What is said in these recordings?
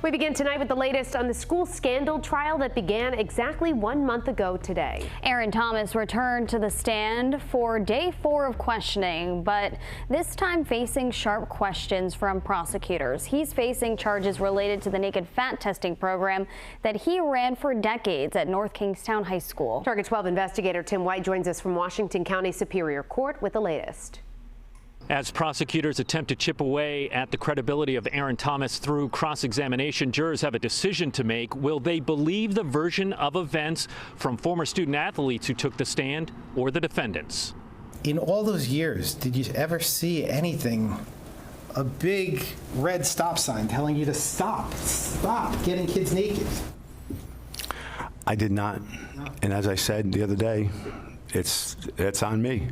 We begin tonight with the latest on the school scandal trial that began exactly 1 month ago today. Aaron Thomas returned to the stand for day 4 of questioning, but this time facing sharp questions from prosecutors. He's facing charges related to the naked fat testing program that he ran for decades at North Kingstown High School. Target 12 investigator Tim White joins us from Washington County Superior Court with the latest. As prosecutors attempt to chip away at the credibility of Aaron Thomas through cross-examination, jurors have a decision to make. Will they believe the version of events from former student athletes who took the stand or the defendants? In all those years, did you ever see anything, a big red stop sign telling you to stop getting kids naked? I did not. And as I said the other day, it's on me.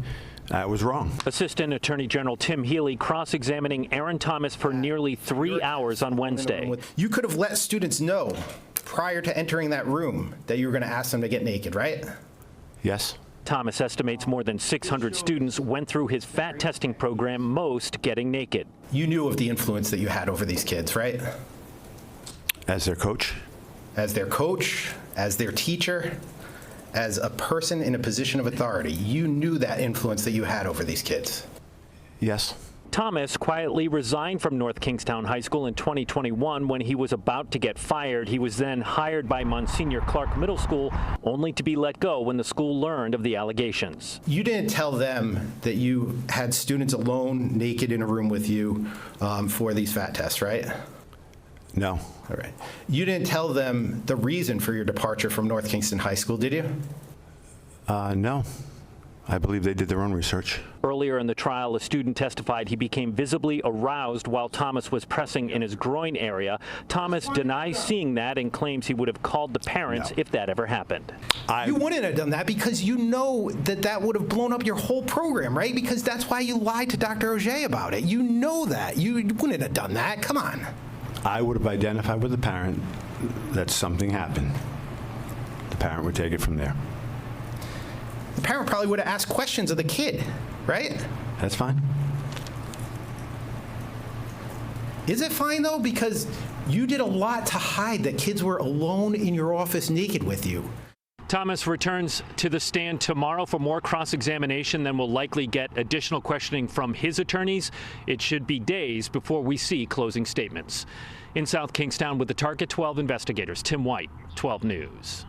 I was wrong. Assistant Attorney General Tim Healy cross-examining Aaron Thomas for nearly 3 hours on Wednesday. You could have let students know prior to entering that room that you were going to ask them to get naked, right? Yes. Thomas estimates more than 600 students went through his fat testing program, most getting naked. You knew of the influence that you had over these kids, right? As their coach? As their coach, as their teacher, as a person in a position of authority, you knew that influence that you had over these kids. Yes. Thomas quietly resigned from North Kingstown High School in 2021 when he was about to get fired. He was then hired by Monsignor Clark Middle School, only to be let go when the school learned of the allegations. You didn't tell them that you had students alone, naked in a room with you for these fat tests, right? No. All right. You didn't tell them the reason for your departure from North Kingstown High School, did you? No. I believe they did their own research. Earlier in the trial, a student testified he became visibly aroused while Thomas was pressing in his groin area. Thomas denies seeing that and claims he would have called the parents if that ever happened. You wouldn't have done that because you know that would have blown up your whole program, right? Because that's why you lied to Dr. Auger about it. You know that. You wouldn't have done that. Come on. I would have identified with the parent that something happened. The parent would take it from there. The parent probably would have asked questions of the kid, right? That's fine. Is it fine, though? Because you did a lot to hide that kids were alone in your office naked with you. Thomas returns to the stand tomorrow for more cross-examination, then we'll likely get additional questioning from his attorneys. It should be days before we see closing statements. In South Kingstown with the Target 12 investigators, Tim White, 12 News.